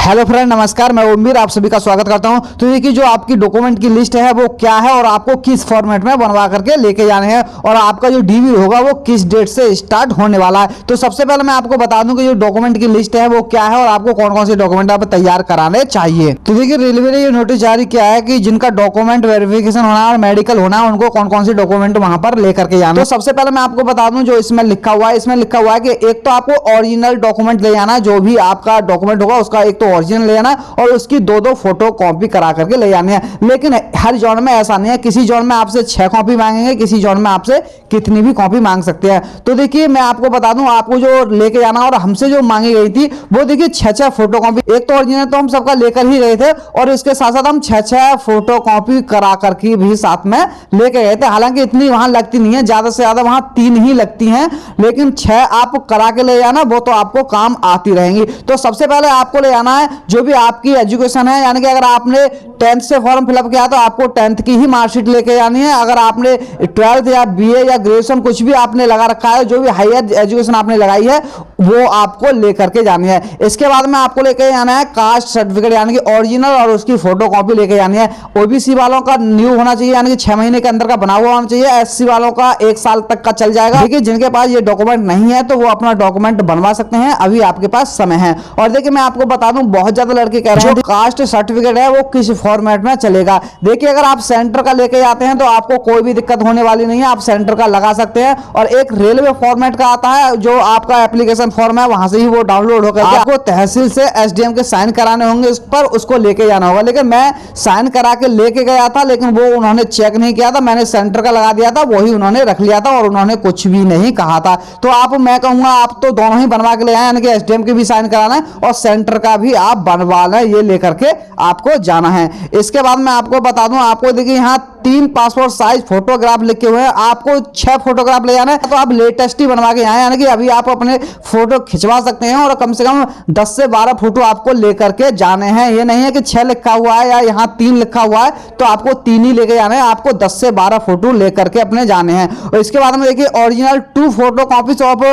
Hello friend, नमस्कार। मैं उम्मीद आप सभी का स्वागत करता हूं। तो देखिए, जो आपकी डॉक्यूमेंट की लिस्ट है वो क्या है और आपको किस फॉर्मेट में बनवा करके लेके जाने हैं और आपका जो डीवी होगा वो किस डेट से स्टार्ट होने वाला है। तो सबसे पहले मैं आपको बता दूं कि जो डॉक्यूमेंट की लिस्ट है वो क्या है और आपको कौन कौन से डॉक्यूमेंट आप तैयार कराने चाहिए। तो देखिए, रेलवे ने ये नोटिस जारी किया है कि जिनका डॉक्यूमेंट वेरिफिकेशन होना है और मेडिकल होना है उनको कौन कौन से डॉक्यूमेंट वहां पर लेकर के जाना। तो सबसे पहले मैं आपको बता दूं जो इसमें लिखा हुआ है, इसमें लिखा हुआ है कि एक तो आपको ओरिजिनल डॉक्यूमेंट ले जाना है, जो भी आपका डॉक्यूमेंट होगा उसका एक तो ओरिजिनल ले जाना है और उसकी दो फोटो कॉपी करा करके ले जानी है। लेकिन हर जोन में ऐसा नहीं है, किसी जोन में आपसे 6 कॉपी मांगेंगे, किसी जोन में आपसे कितनी भी कॉपी मांग सकते हैं। तो देखिए, मैं आपको बता दूं आपको जो लेके जाना और हमसे जो मांगी गई थी वो देखिए 6 फोटो कॉपी। एक तो ओरिजिनल तो हम सबका लेकर ही गए थे और इसके साथ साथ हम 6 फोटो कॉपी करा करके भी साथ में लेके गए थे। हालांकि इतनी वहां लगती नहीं है, ज्यादा से ज्यादा वहां 3 ही लगती हैं, लेकिन 6 आप करा के ले जाना, वो तो आपको काम आती रहेंगी। तो सबसे पहले आपको ले जाना है जो भी आपकी एजुकेशन है, यानी कि अगर आपने 10th से फॉर्म फिलअप किया तो आपको 10th की ही मार्कशीट लेके जानी है। अगर आपने 12th या बीए या ग्रेजुएशन कुछ भी आपने लगा रखा है, जो भी हायर एजुकेशन आपने लगाई है वो आपको लेकर के जानी है। इसके बाद में आपको लेके जाना है कास्ट सर्टिफिकेट, यानी कि ओरिजिनल और उसकी फोटो कॉपी लेके जानी है। ओबीसी वालों का न्यू होना चाहिए, यानी कि 6 महीने के अंदर का बना हुआ होना चाहिए। एससी वालों का 1 साल तक का चल जाएगा। देखिए, जिनके पास ये डॉक्यूमेंट नहीं है तो वो अपना डॉक्यूमेंट बनवा सकते हैं, अभी आपके पास समय है। और देखिए, मैं आपको बता दूं बहुत ज्यादा लड़के कह रहे हैं कास्ट सर्टिफिकेट है वो किस फॉर्मेट में चलेगा। देखिए, अगर आप सेंटर का लेके जाते हैं तो आपको कोई भी दिक्कत होने वाली नहीं है, आप सेंटर का लगा सकते हैं। और एक रेलवे फॉर्मेट का आता है जो आपका एप्लीकेशन फॉर्म है, वहां से ही वो डाउनलोड होकर आपको तहसील से एसडीएम के साइन कराने होंगे, उस पर उसको लेके जाना होगा। लेकिन मैं साइन करा के लेके गया था, लेकिन वो उन्होंने चेक नहीं किया था, मैंने सेंटर का लगा दिया था, वही उन्होंने रख लिया था और उन्होंने कुछ भी नहीं कहा था। तो मैं कहूंगा आप तो दोनों ही बनवा के ले आए, यानी कि एसडीएम की भी साइन कराना है और सेंटर का भी आप बनवा लें, ये लेकर के आपको जाना है। इसके बाद मैं आपको बता दूं, आपको देखिए यहाँ 3 पासपोर्ट साइज फोटोग्राफ लिखे हुए हैं, आपको 6 फोटोग्राफ ले जाना है। तो आप लेटेस्ट ही बनवा के आए, यानी कि अभी आप अपने फोटो खिंचवा सकते हैं और कम से कम 10 से 12 फोटो आपको लेकर के जाने हैं। ये नहीं है कि 6 लिखा हुआ है या यहाँ 3 लिखा हुआ है तो आपको 3 ही लेके जाने हैं, आपको 10 से 12 फोटो लेकर के अपने जाने हैं। और इसके बाद में देखिए original 2 photo copies of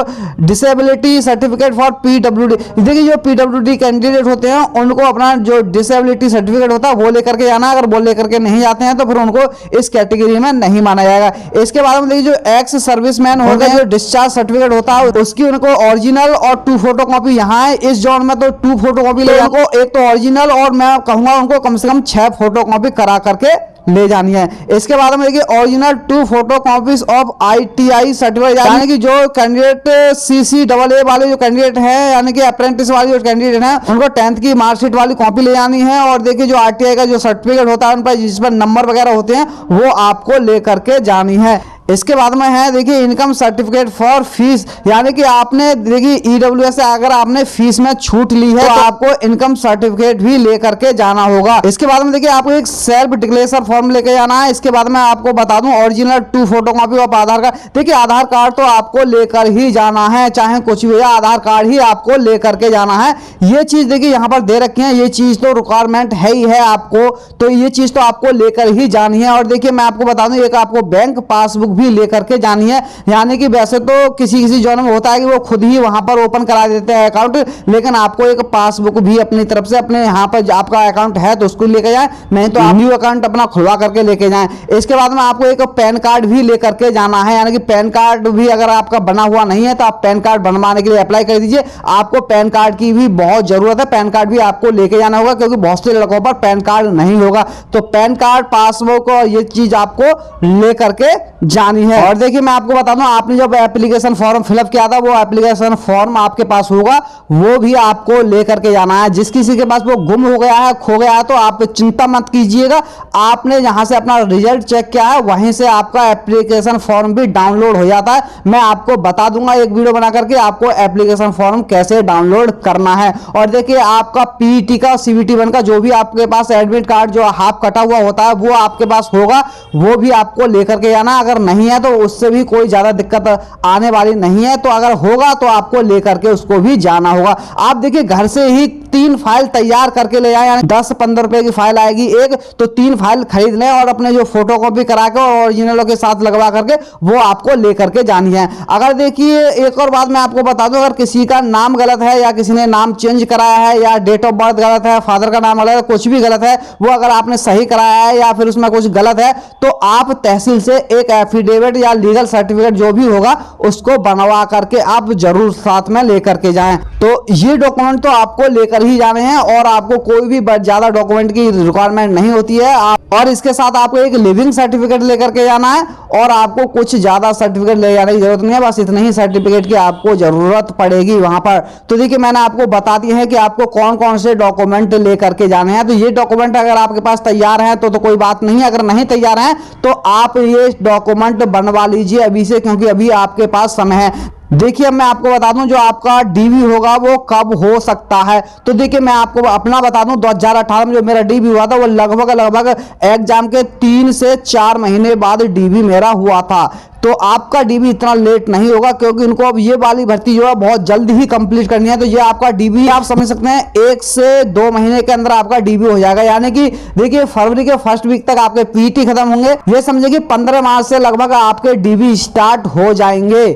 disability certificate for PWD. देखिए, जो पीडब्ल्यूडी कैंडिडेट होते हैं उनको अपना जो डिसेबिलिटी सर्टिफिकेट होता है वो लेकर के जाना। अगर वो लेकर के नहीं जाते हैं तो फिर उनको इस कैटेगरी में नहीं माना जाएगा। इसके बाद में देखिए, जो एक्स सर्विसमैन होगा, जो डिस्चार्ज सर्टिफिकेट होता है उसकी उनको ओरिजिनल और 2 फोटो कॉपी यहाँ है। इस जोन में तो 2 फोटो कॉपी ले उनको, एक तो ओरिजिनल और मैं कहूंगा उनको कम से कम 6 फोटो कॉपी करा करके ले जानी है। इसके बाद में देखिए original 2 photo copies of ITI certificate, यानी कि जो कैंडिडेट CCAA वाले जो कैंडिडेट हैं, यानी कि अप्रेंटिस वाले जो कैंडिडेट हैं, उनको 10th की मार्कशीट वाली कॉपी ले जानी है। और देखिए, जो आरटीआई का जो सर्टिफिकेट होता है उन पर जिस पर नंबर वगैरह होते हैं वो आपको लेकर के जानी है। इसके बाद में है देखिए इनकम सर्टिफिकेट फॉर फीस, यानी कि आपने देखिए ईडब्ल्यूएस से अगर आपने फीस में छूट ली है तो आपको इनकम सर्टिफिकेट भी लेकर के जाना होगा। इसके बाद में देखिए आपको एक सेल्फ डिक्लेरेशन फॉर्म लेके जाना है। इसके बाद में आपको बता दूं original 2 photo copy of Aadhaar card. देखिए, आधार कार्ड तो आपको लेकर ही जाना है, चाहे कुछ भी हो, आधार कार्ड ही आपको लेकर के जाना है। ये चीज देखिए यहाँ पर दे रखी है, ये चीज तो रिक्वायरमेंट है ही है आपको, तो ये चीज तो आपको लेकर ही जानी है। और देखिए, मैं आपको बता दूं एक आपको बैंक पासबुक भी लेकर के जानी है, यानी कि वैसे तो किसी जोन में होता है कि वो खुद ही वहां पर ओपन करा देते हैं अकाउंट, लेकिन आपको एक पासबुक भी अपनी तरफ से अपने यहाँ पर आपका अकाउंट है तो उसको लेके जाए, नहीं तो आप न्यू अकाउंट अपना खुलवा करके लेके जाएं। इसके बाद में आपको एक पैन कार्ड भी लेकर के जाना है, यानी कि पैन कार्ड भी अगर आपका बना हुआ नहीं है तो आप पैन कार्ड बनवाने के लिए अप्लाई कर दीजिए। आपको पैन कार्ड की भी बहुत जरूरत है, पैन कार्ड भी आपको लेके जाना होगा क्योंकि बहुत से लड़कों पर पैन कार्ड नहीं होगा। तो पैन कार्ड, पासबुक और ये चीज आपको लेकर के जानी है। और देखिए, मैं आपको बता दूं आपने जब एप्लीकेशन फॉर्म फिलअप किया था वो एप्लीकेशन फॉर्म आपके पास होगा, वो भी आपको लेकर के जाना है। जिस किसी के पास वो गुम हो गया है, खो गया है, तो आप चिंता मत कीजिएगा, आपने जहां से अपना रिजल्ट चेक किया है वहीं से आपका एप्लीकेशन फॉर्म भी डाउनलोड हो जाता है। मैं आपको बता दूंगा एक वीडियो बना करके आपको एप्लीकेशन फॉर्म कैसे डाउनलोड करना है। और देखिए, आपका पीईटी का CBT1 का जो भी आपके पास एडमिट कार्ड जो हाफ कटा हुआ होता है वो आपके पास होगा, वो भी आपको लेकर के जाना। अगर नहीं है तो उससे भी कोई ज़्यादा दिक्कत आने वाली नहीं है। तो अगर होगा तो आपको लेकर के उसको भी जाना होगा। आप देखिए घर से ही 3 फाइल तैयार करके ले जाए, यानी 10-15 रुपए की फाइल आएगी एक, तो 3 फाइल खरीद लें और अपने जो फोटोकॉपी करा के और ओरिजिनलों के साथ लगवा करके वो आपको लेकर के जानी है। अगर देखिए एक और बात मैं आपको बता दूं, अगर किसी का नाम गलत है या किसी ने नाम चेंज कराया है या डेट ऑफ बर्थ गलत है, फादर का नाम गलत है, कुछ भी गलत है, वो अगर आपने सही कराया है या फिर उसमें कुछ गलत है तो आप तहसील से एक एफिडेविट या लीगल सर्टिफिकेट जो भी होगा उसको बनवा करके आप जरूर साथ में लेकर के जाएं। तो ये डॉक्यूमेंट तो आपको लेकर ही जाने हैं और आपको कोई भी ज्यादा डॉक्यूमेंट की रिक्वायरमेंट नहीं होती है। और इसके साथ आपको एक लिविंग सर्टिफिकेट लेकर के जाना है और आपको कुछ ज्यादा सर्टिफिकेट ले जाने की जरूरत नहीं है, बस इतने ही सर्टिफिकेट की आपको जरूरत पड़ेगी वहां पर। तो देखिए मैंने आपको बता दिया है कि आपको कौन कौन से डॉक्यूमेंट लेकर के जाने हैं। तो ये डॉक्यूमेंट अगर आपके पास तैयार है तो कोई बात नहीं, अगर नहीं तैयार है तो आप ये डॉक्यूमेंट बनवा लीजिए अभी से, क्योंकि अभी आपके पास समय है। देखिए अब मैं आपको बता दूं जो आपका डीवी होगा वो कब हो सकता है। तो देखिए मैं आपको अपना बता दूं 2018 में जो मेरा डीवी हुआ था वो लगभग एग्जाम के 3 से 4 महीने बाद डीवी मेरा हुआ था। तो आपका डीवी इतना लेट नहीं होगा क्योंकि इनको अब ये वाली भर्ती जो है बहुत जल्द ही कंप्लीट करनी है। तो ये आपका डीवी आप समझ सकते हैं 1 से 2 महीने के अंदर आपका डीवी हो जाएगा, यानी कि देखिए फरवरी के फर्स्ट वीक तक आपके पीटी खत्म होंगे। ये समझिए कि 15 मार्च से लगभग आपके डीवी स्टार्ट हो जाएंगे।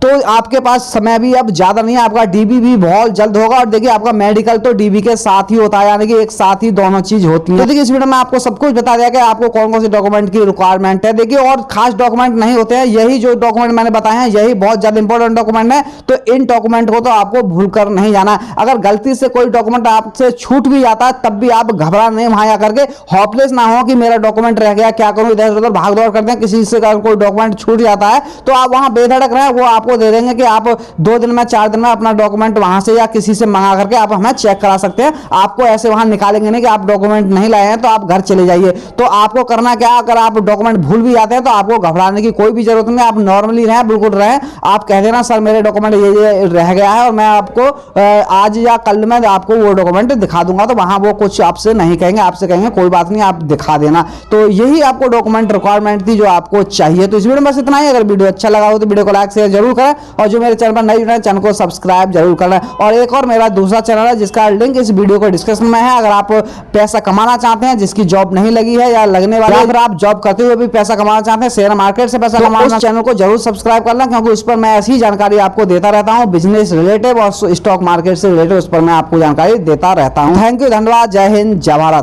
तो आपके पास समय भी अब ज्यादा नहीं है, आपका डीबी भी बहुत जल्द होगा। और देखिए आपका मेडिकल तो डीबी के साथ ही होता है, यानी कि एक साथ ही दोनों चीज होती है। तो देखिए इस वीडियो में आपको सब कुछ बता दिया कि आपको कौन कौन से डॉक्यूमेंट की रिक्वायरमेंट है। देखिए और खास डॉक्यूमेंट नहीं होते हैं, यही जो डॉक्यूमेंट मैंने बताए हैं यही बहुत ज्यादा इंपॉर्टेंट डॉक्यूमेंट है। तो इन डॉक्यूमेंट को तो आपको भूल कर नहीं जाना। अगर गलती से कोई डॉक्यूमेंट आपसे छूट भी जाता है तब भी आप घबरा नहीं, वहां जाकर के हॉपलेस ना हो कि मेरा डॉक्यूमेंट रह गया, क्या करूं, इधर उधर भाग दौड़ करते हैं। किसी से अगर कोई डॉक्यूमेंट छूट जाता है तो आप वहां बेधड़क रहे, वो आपको दे देंगे कि आप 2 दिन में 4 दिन में अपना डॉक्यूमेंट वहां से या किसी से मंगा करके आप हमें चेक करा सकते हैं। आपको ऐसे वहां निकालेंगे नहीं कि आप डॉक्यूमेंट नहीं लाए हैं तो आप घर चले जाइए। तो आपको करना क्या, अगर आप डॉक्यूमेंट भूल भी जाते हैं तो आपको घबराने की कोई भी जरूरत नहीं, आप नॉर्मली रहें, बिल्कुल रहें। आप कह देना सर मेरे डॉक्यूमेंट ये रह गया है और मैं आपको आज या कल में आपको वो डॉक्यूमेंट दिखा दूंगा। तो वहां वो कुछ आपसे नहीं कहेंगे, आपसे कहेंगे कोई बात नहीं आप दिखा देना। तो यही आपको डॉक्यूमेंट रिक्वायरमेंट थी जो आपको चाहिए। तो इस वीडियो में बस इतना ही। अगर वीडियो अच्छा लगा हो तो वीडियो को लाइक शेयर जरूर करें और जो मेरे चैनल पर नए जुड़े हैं चैनल को सब्सक्राइब जरूर करना। और एक और मेरा दूसरा चैनल है जिसका लिंक इस वीडियो को डिस्क्रिप्शन में है। अगर आप पैसा कमाना चाहते हैं, जिसकी जॉब नहीं लगी है या लगने वाली है, अगर आप जॉब करते हुए भी पैसा कमाना चाहते हैं, शेयर मार्केट से पैसा कमाना, चैनल को जरूर सब्सक्राइब करना, क्योंकि उस पर मैं ऐसी जानकारी आपको देता रहता हूं, बिजनेस रिलेटेड और स्टॉक मार्केट से रिलेटेड, उस पर मैं आपको जानकारी देता रहता हूं। थैंक यू, धन्यवाद, जय हिंद, जय भारत।